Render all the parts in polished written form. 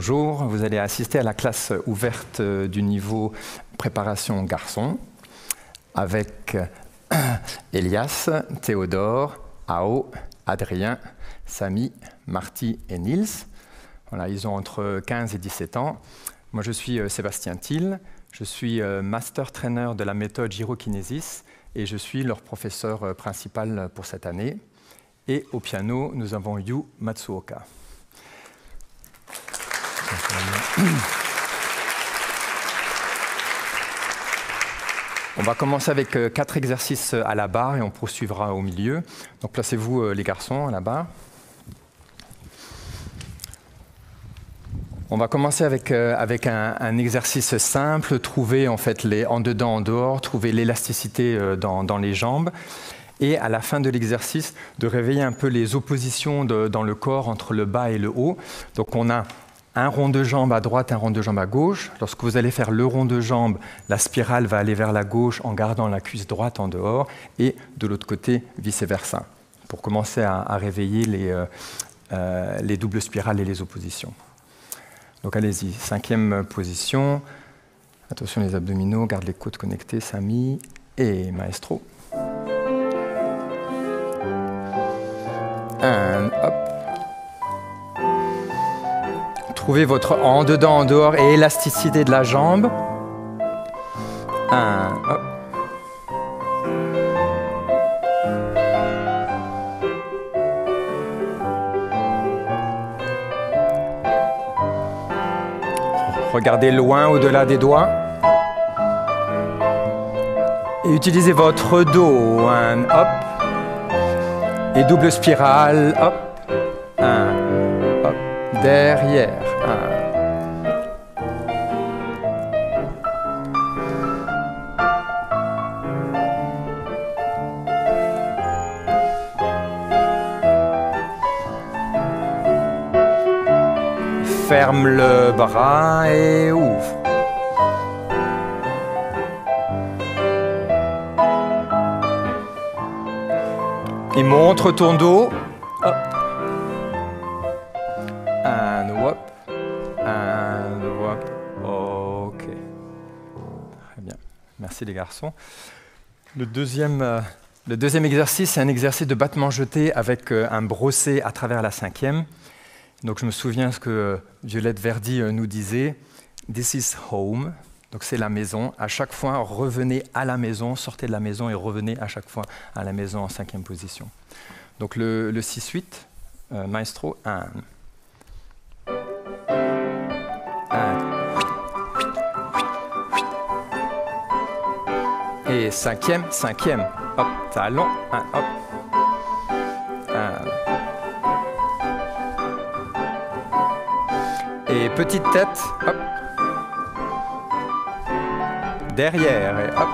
Bonjour, vous allez assister à la classe ouverte du niveau préparation garçon avec Elias, Théodore, Ao, Adrien, Samy, Marty et Niels. Voilà, ils ont entre 15 et 17 ans. Moi, je suis Sébastien Thiel, je suis master trainer de la méthode gyrokinésis et je suis leur professeur principal pour cette année. Et au piano, nous avons Yu Matsuoka. On va commencer avec 4 exercices à la barre et on poursuivra au milieu. Donc placez-vous les garçons à la barre. On va commencer avec un exercice simple, trouver en fait les en dedans, en dehors, trouver l'élasticité dans les jambes. Et à la fin de l'exercice, de réveiller un peu les oppositions dans le corps entre le bas et le haut. Donc on a un rond de jambe à droite, un rond de jambe à gauche. Lorsque vous allez faire le rond de jambe, la spirale va aller vers la gauche en gardant la cuisse droite en dehors et de l'autre côté, vice-versa, pour commencer à réveiller les doubles spirales et les oppositions. Donc allez-y, 5e position. Attention les abdominaux, garde les côtes connectées, Samy et Maestro. Hop. Trouvez votre en dedans, en dehors et élasticité de la jambe. Hop. Regardez loin au-delà des doigts. Et utilisez votre dos. Hop. Et double spirale, hop, hop, derrière, Ferme le bras et ouvre. Et montre ton dos. Hop. And hop. And hop. OK. Très bien. Merci les garçons. Le deuxième exercice, c'est un exercice de battement jeté avec un brossé à travers la 5e. Donc je me souviens ce que Violette Verdi nous disait. This is home. Donc c'est la maison. À chaque fois, revenez à la maison, sortez de la maison et revenez à chaque fois à la maison en 5e position. Donc le 6-8, Maestro, 1. Et 5e, hop, talon, 1, hop. 1. Et petite tête, hop. Derrière et hop.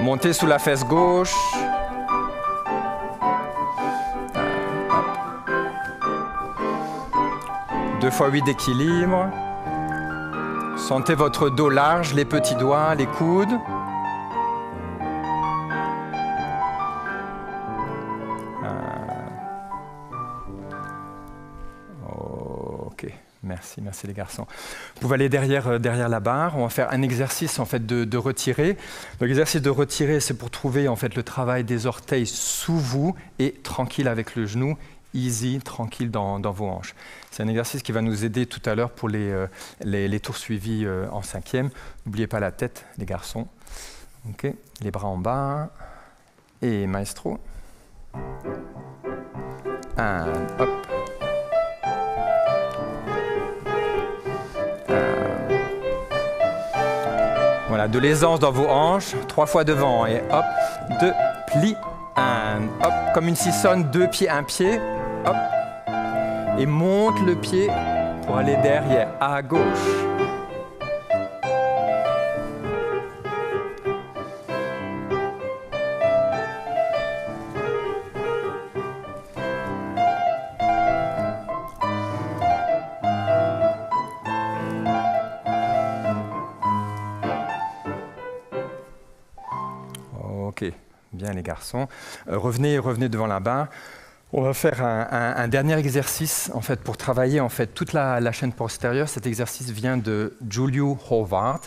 Montez sous la fesse gauche. Hop. 2 fois 8 d'équilibre. Sentez votre dos large, les petits doigts, les coudes. Merci les garçons. Vous pouvez aller derrière la barre. On va faire un exercice en fait de retirer. Donc l'exercice de retirer, c'est pour trouver en fait le travail des orteils sous vous et tranquille avec le genou, easy, tranquille dans vos hanches. C'est un exercice qui va nous aider tout à l'heure pour les tours suivis en 5e. N'oubliez pas la tête, les garçons. OK. Les bras en bas. Et Maestro. 1, hop. Voilà, de l'aisance dans vos hanches, 3 fois devant et hop, 2, pli, 1, hop, comme une sissonne, 2 pieds, 1 pied, hop, et monte le pied pour aller derrière, à gauche. Bien les garçons. Revenez devant la barre. On va faire un dernier exercice en fait, pour travailler en fait, toute la chaîne postérieure. Cet exercice vient de Julio Howard,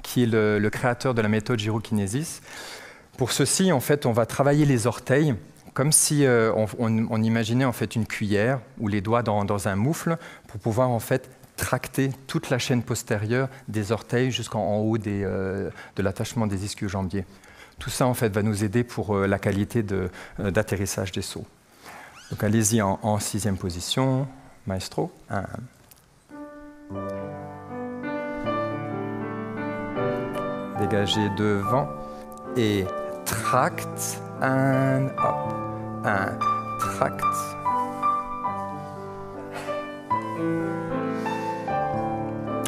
qui est le créateur de la méthode gyrokinésis. Pour ceci, en fait, on va travailler les orteils comme si on imaginait en fait, une cuillère ou les doigts dans un moufle pour pouvoir en fait, tracter toute la chaîne postérieure des orteils jusqu'en haut de l'attachement des ischio-jambiers. Tout ça en fait, va nous aider pour la qualité d'atterrissage des sauts. Donc allez-y en 6e position, maestro. 1. Dégagez devant et tract, and up. 1, tract.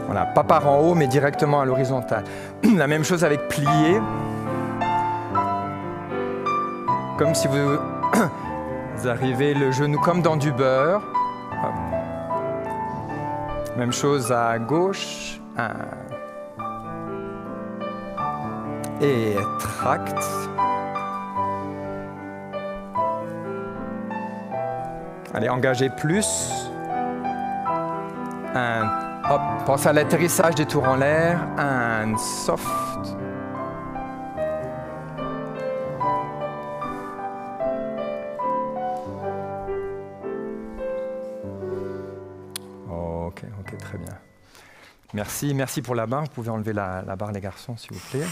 Voilà, pas par en haut, mais directement à l'horizontale. La même chose avec plier. Comme si vous arrivez le genou comme dans du beurre. Hop. Même chose à gauche. 1. Et tract. Allez, engagez plus. 1. Hop. Pensez à l'atterrissage des tours en l'air. 1. Soft. Ok, très bien. Merci pour la barre. Vous pouvez enlever la barre, les garçons, s'il vous plaît.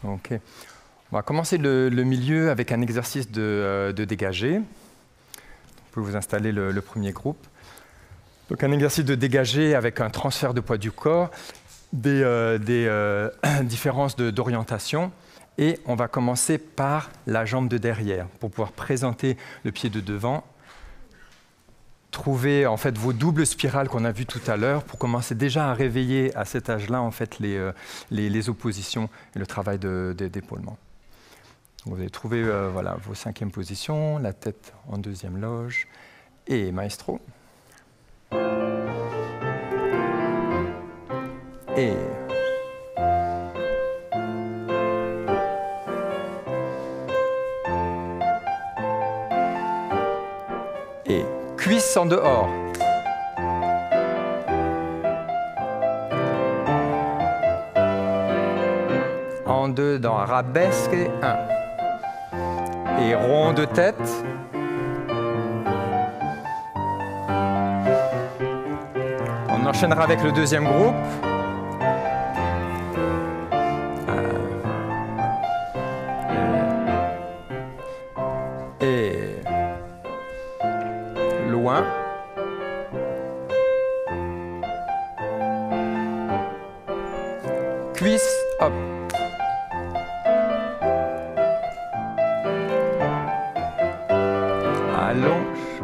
Ok. On va commencer le milieu avec un exercice de dégagé. Vous pouvez vous installer le premier groupe. Donc un exercice de dégagé avec un transfert de poids du corps, des différences d'orientation. Et on va commencer par la jambe de derrière pour pouvoir présenter le pied de devant. Trouver en fait vos doubles spirales qu'on a vues tout à l'heure pour commencer déjà à réveiller à cet âge-là en fait les oppositions et le travail d'épaulement. Vous allez trouver voilà, vos 5e positions, la tête en 2e loge et maestro. Et cuisse en dehors. En 2 dans arabesque et 1. Et rond de tête. On enchaînera avec le 2e groupe. Et loin. Cuisse, hop. Allonge.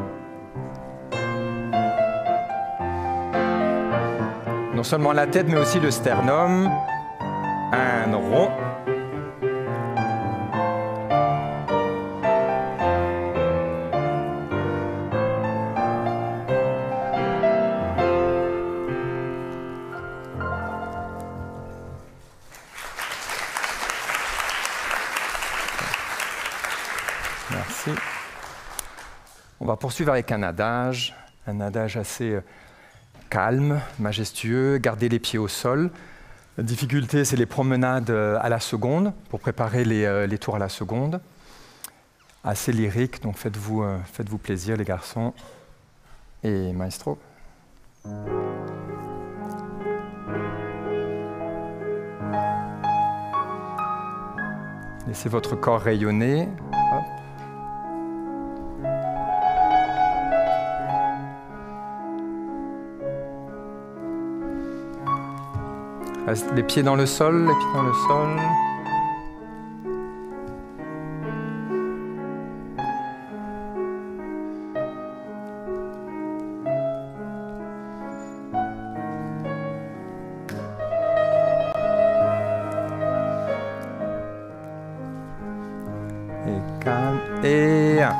Non seulement la tête, mais aussi le sternum. Un rond. Merci. On va poursuivre avec un adage assez calme, majestueux, garder les pieds au sol. La difficulté, c'est les promenades à la seconde, pour préparer les tours à la seconde. Assez lyrique, donc faites-vous plaisir les garçons. Et maestro. Laissez votre corps rayonner. Hop. Reste les pieds dans le sol, les pieds dans le sol. Et calme. Et 1.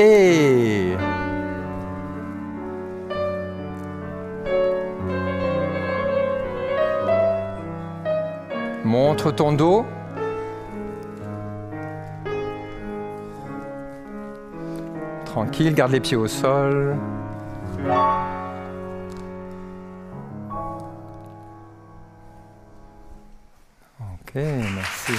Et montre ton dos. Tranquille, garde les pieds au sol. Ok, merci.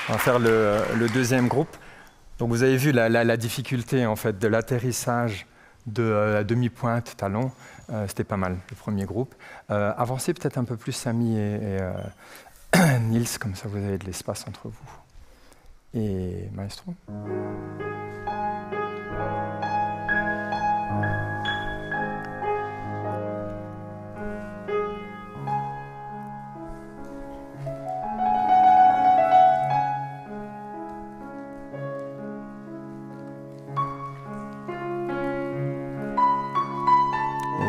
On va faire le deuxième groupe. Donc vous avez vu la difficulté en fait de l'atterrissage de la demi-pointe talon. C'était pas mal, le premier groupe. Avancez peut-être un peu plus Samy et Nils, comme ça vous avez de l'espace entre vous. Et Maestro.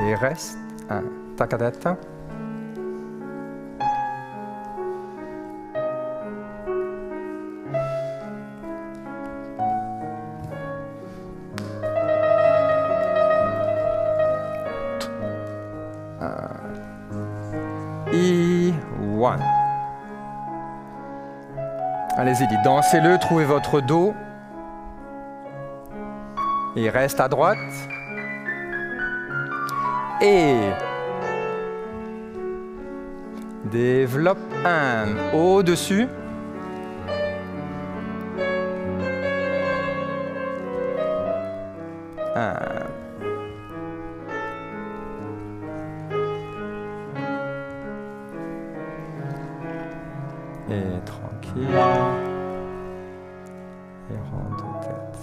Et reste. Takadata. E1. Allez-y, dansez-le, trouvez votre dos. Et reste à droite. Et développe un au-dessus. Un. Et tranquille. Et rond de tête.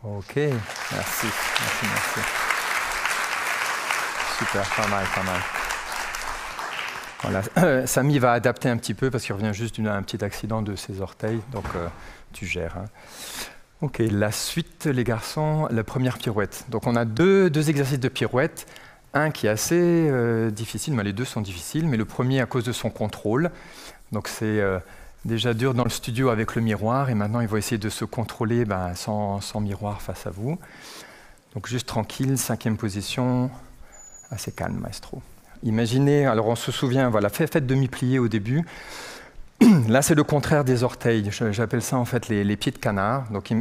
Ok, merci, merci, merci. Super, pas mal, pas mal. Voilà. Samy va adapter un petit peu parce qu'il revient juste d'un petit accident de ses orteils, donc tu gères. Hein. Ok, la suite, les garçons, la première pirouette. Donc on a deux exercices de pirouette. Un qui est assez difficile, mais les deux sont difficiles, mais le premier à cause de son contrôle. Donc c'est déjà dur dans le studio avec le miroir, et maintenant il va essayer de se contrôler sans miroir face à vous. Donc juste tranquille, 5e position, assez calme, maestro. Imaginez, alors on se souvient, voilà, faites demi-plié au début. Là, c'est le contraire des orteils. J'appelle ça en fait les pieds de canard. Donc,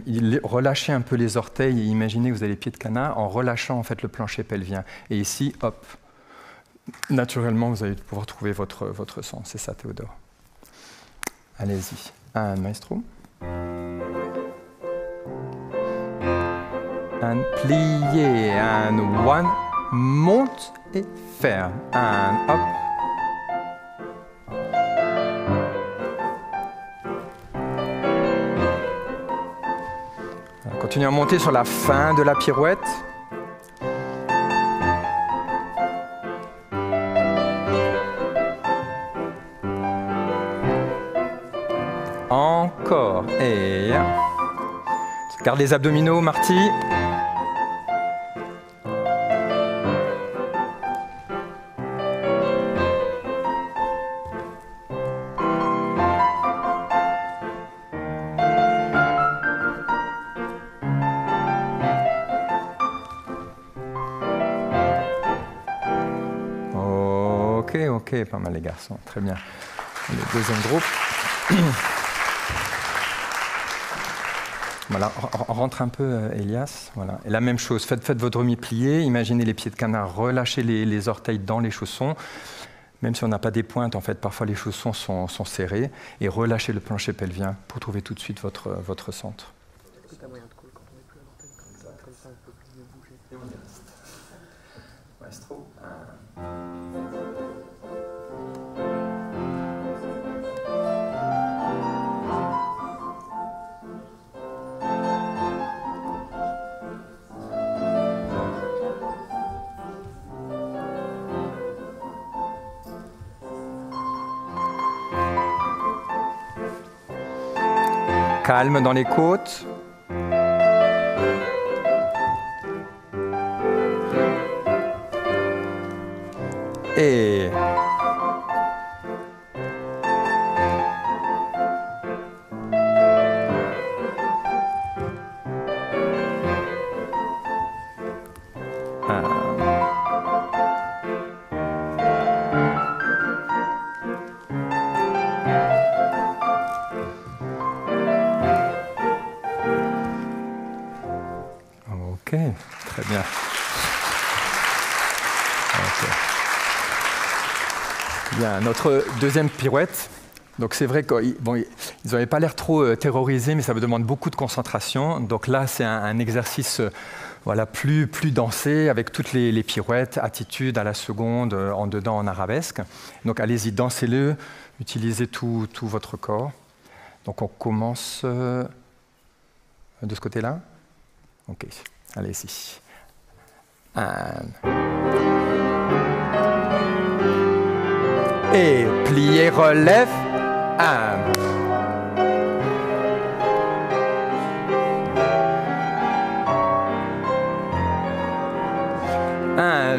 relâchez un peu les orteils et imaginez que vous avez les pieds de canard en relâchant en fait le plancher pelvien. Et ici, hop, naturellement, vous allez pouvoir trouver votre sens. C'est ça, Théodore. Allez-y. Un maestro. Un plié, un one, monte et ferme. Un hop. Continuez à monter sur la fin de la pirouette. Encore. Et garde les abdominaux, Marty. Ok, pas mal les garçons, très bien. Le deuxième groupe. Voilà, on rentre un peu, Elias. Voilà. Et la même chose, faites votre demi-plié, imaginez les pieds de canard, relâchez les orteils dans les chaussons. Même si on n'a pas des pointes, en fait, parfois les chaussons sont serrés. Et relâchez le plancher pelvien pour trouver tout de suite votre centre. Est-ce que tu as moyen de coller quand on n'est plus à l'orteil, comme ça on peut plus bouger. Et on y reste. Maestro. Calme dans les côtes. Et Très bien. Okay. Bien, notre deuxième pirouette. Donc c'est vrai qu'ils n'avaient pas l'air trop terrorisés, mais ça me demande beaucoup de concentration. Donc là, c'est un exercice voilà, plus dansé, avec toutes les pirouettes, attitude à la seconde, en dedans, en arabesque. Donc allez-y, dansez-le, utilisez tout votre corps. Donc on commence de ce côté-là. Ok, allez-y. Et pliez, relève.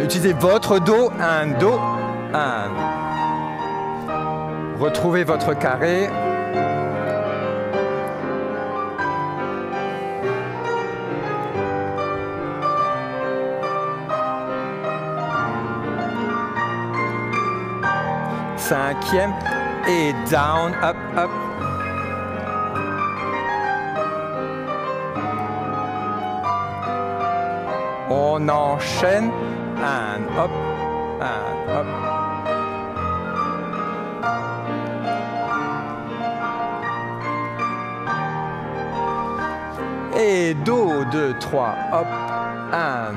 Utilisez votre dos, un dos, retrouvez votre carré. Cinquième, et down, up, up. On enchaîne, and up, and up. Et 2, 2, 3, up, and.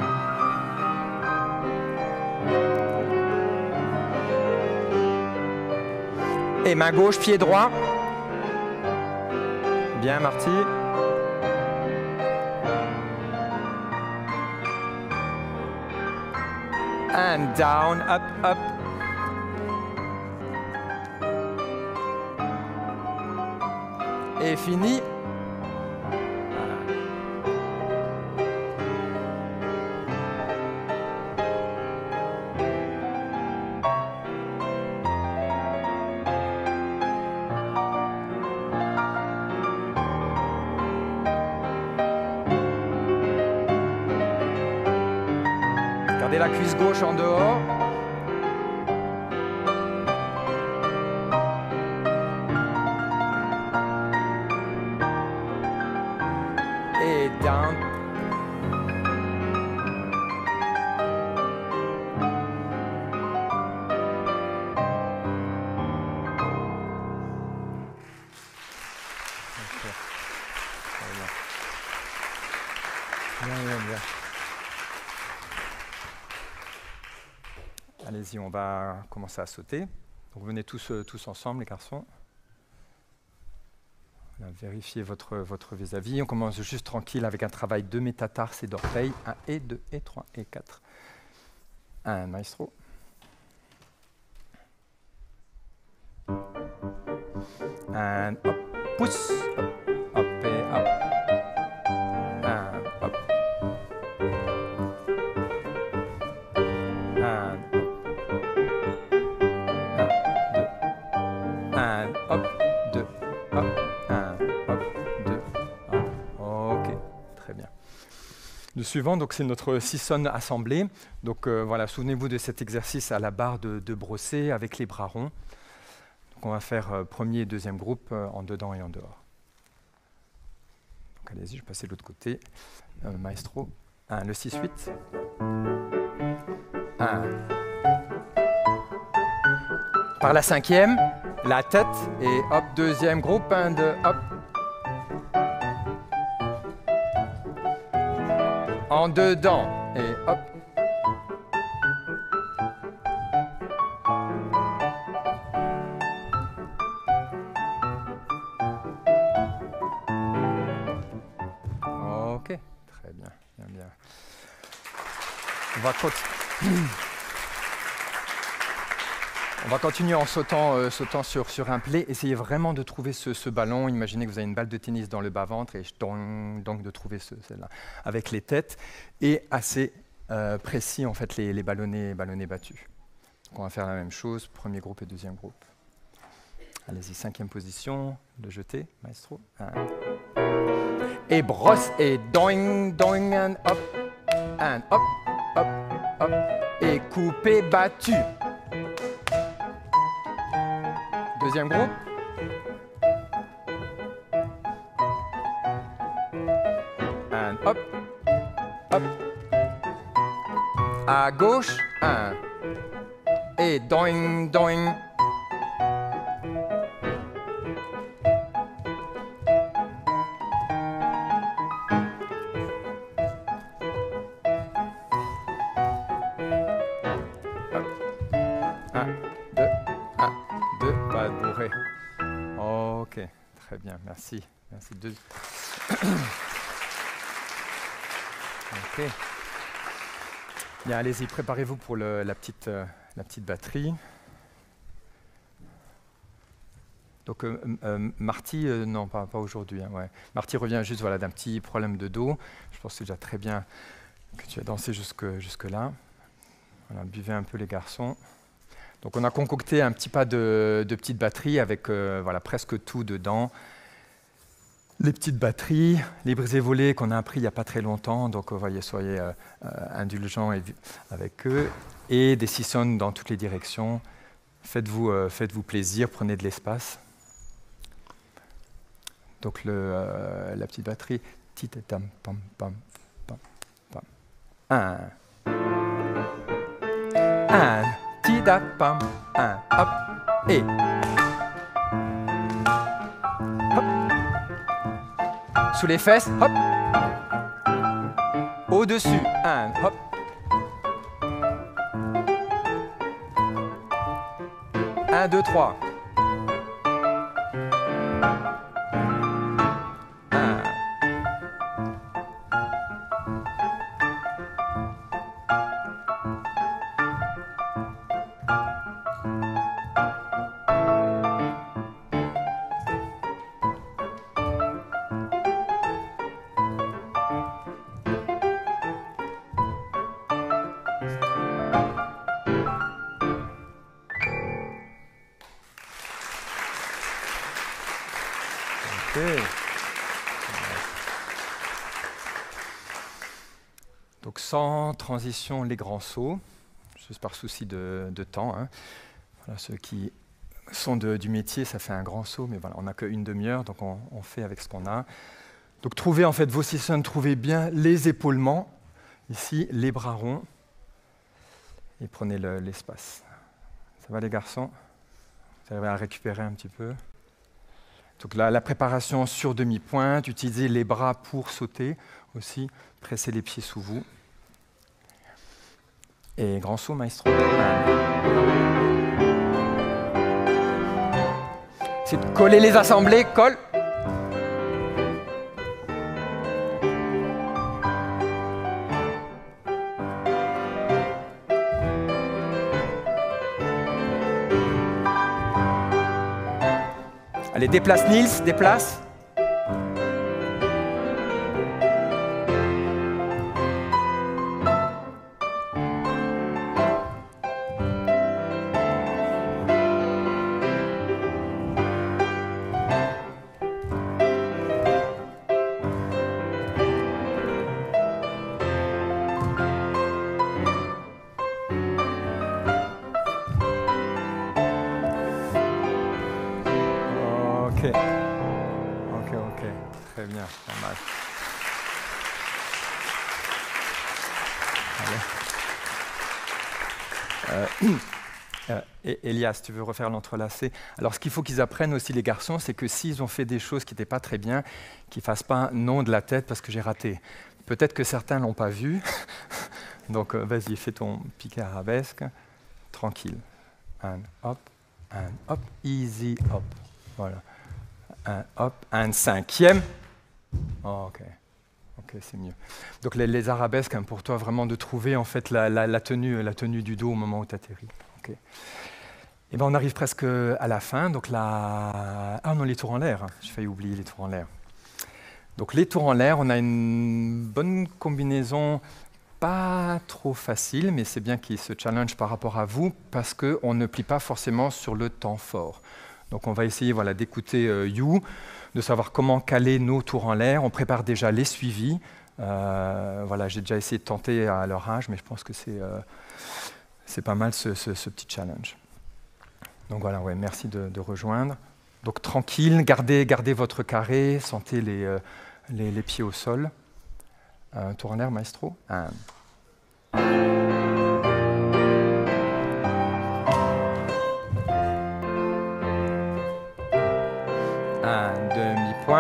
Et main gauche, pied droit. Bien, Marty. And down, up, up. Et fini. Gardez la cuisse gauche en dehors. Et down. Bien. Allez-y, on va commencer à sauter. Donc, venez tous ensemble, les garçons. Voilà, vérifiez votre vis-à-vis. On commence juste tranquille avec un travail de métatarses et d'orteils. 1 et 2 et 3 et 4. 1, maestro. And hop, pousse, hop et hop. And hop. And hop. 1, 2. And hop, 2, hop. 1, hop, 2, hop. Ok, très bien. Le suivant, donc c'est notre Sisson assemblée. Donc voilà, souvenez-vous de cet exercice à la barre de brosser avec les bras ronds. On va faire premier et deuxième groupe en dedans et en dehors. Donc allez-y, je vais passer de l'autre côté. Maestro, le 6-8. 1. Par la cinquième, la tête, et hop, deuxième groupe, 1, 2, hop. En dedans, et hop. Ok, très bien, bien. On va continuer en sautant sur un play. Essayez vraiment de trouver ce ballon. Imaginez que vous avez une balle de tennis dans le bas-ventre et donc de trouver celle-là avec les têtes et assez précis en fait les ballonnets battus. Donc on va faire la même chose, premier groupe et deuxième groupe. Allez-y, cinquième position, le jeter, maestro. 1. Et brosse et doing, and hop, hop, et coupé, battu. Deuxième groupe. And hop, À gauche, 1. Et doing, doing. Pas bourré. Ok, très bien, merci. Merci. Ok. Bien, allez-y, préparez-vous pour la petite batterie. Donc, Marty, non, pas aujourd'hui. Hein, ouais. Marty revient juste voilà, d'un petit problème de dos. Je pense que c'est déjà très bien que tu as dansé jusque-là. Voilà, buvez un peu les garçons. Donc, on a concocté un petit pas de petite batterie avec voilà, presque tout dedans. Les petites batteries, les brisés-volés qu'on a appris il n'y a pas très longtemps, donc soyez indulgents avec eux, et des sissons dans toutes les directions. Faites-vous plaisir, prenez de l'espace. Donc la petite batterie, titatam pam pam pam pam. 1, 1, pam, 1, hop, et sous les fesses, hop. Au-dessus, 1, hop. 1, 2, 3. 1. Donc sans transition, les grands sauts, juste par souci de temps. Hein. Voilà, ceux qui sont du métier, ça fait un grand saut, mais voilà, on n'a qu'une demi-heure, donc on fait avec ce qu'on a. Donc trouvez en fait vos sissons, trouvez bien les épaulements, ici les bras ronds, et prenez l'espace. Ça va les garçons? Vous arrivez à récupérer un petit peu? Donc la préparation sur demi-pointe, utilisez les bras pour sauter aussi, pressez les pieds sous vous. Et grand saut, maestro. C'est de coller les assemblées, colle. Allez, déplace Nils, déplace. Ok, très bien, pas mal. Elias, tu veux refaire l'entrelacé? Alors, ce qu'il faut qu'ils apprennent aussi, les garçons, c'est que s'ils ont fait des choses qui n'étaient pas très bien, qu'ils ne fassent pas un non de la tête parce que j'ai raté. Peut-être que certains ne l'ont pas vu. Donc, vas-y, fais ton piqué arabesque. Tranquille. Un hop, easy hop. Voilà. Un hop, un cinquième. Oh, ok, c'est mieux. Donc les arabesques, hein, pour toi, vraiment de trouver en fait la tenue du dos au moment où tu atterris. Okay. Et ben on arrive presque à la fin. Donc ah non, les tours en l'air. J'ai failli oublier les tours en l'air. Donc les tours en l'air, on a une bonne combinaison, pas trop facile, mais c'est bien qu'il se challenge par rapport à vous parce qu'on ne plie pas forcément sur le temps fort. Donc on va essayer d'écouter You, de savoir comment caler nos tours en l'air. On prépare déjà les suivis. J'ai déjà essayé de tenter à leur âge, mais je pense que c'est pas mal ce petit challenge. Donc voilà, merci de rejoindre. Donc tranquille, gardez votre carré, sentez les pieds au sol. Tour en l'air, maestro. 1.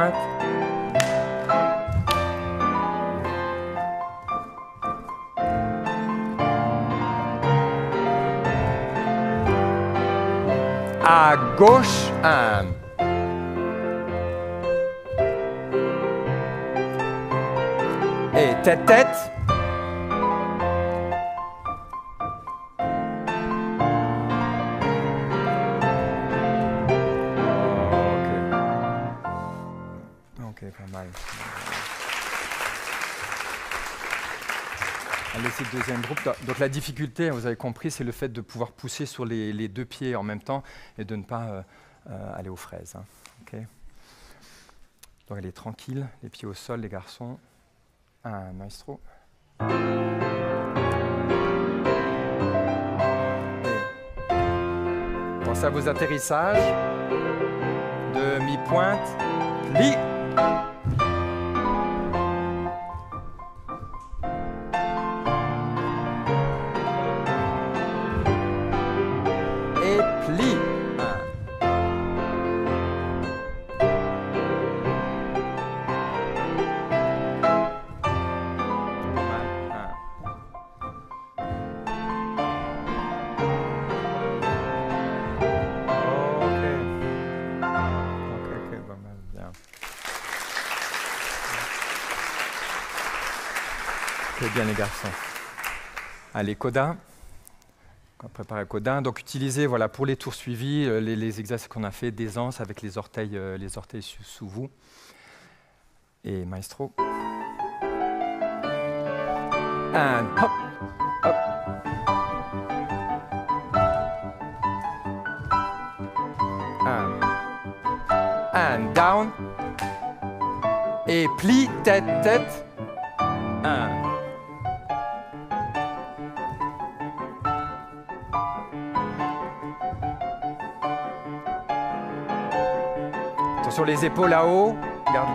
mi-pointe. À gauche, 1. Et tête-tête. Ok, pas mal. Allez, c'est le deuxième groupe. Donc la difficulté, vous avez compris, c'est le fait de pouvoir pousser sur les deux pieds en même temps et de ne pas aller aux fraises. Hein. Okay. Donc allez, tranquille, les pieds au sol, les garçons. 1, maestro. Et pensez à vos atterrissages. Demi-pointe, pli. Et pli. 1. Bien les garçons. Allez, Coda. On va préparer le Coda. Donc utilisez voilà, pour les tours suivis, les exercices qu'on a fait d'aisance avec les orteils sous vous. Et maestro. 1, hop, hop. 1, down. Et pli, tête, tête. 1. Attention les épaules là-haut. Garde.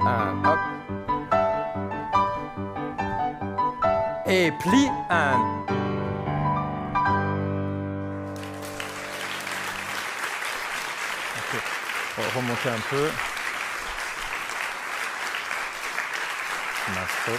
1, hop. Et pli, 1. Okay. On va remonter un peu. Maestro.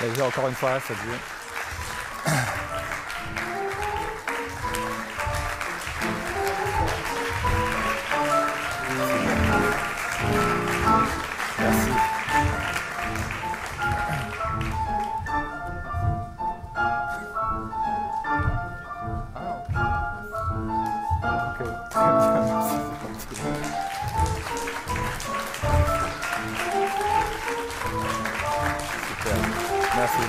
Vas-y, encore une fois, ça dit. Merci. Ok. Très bien, merci. Super. Merci.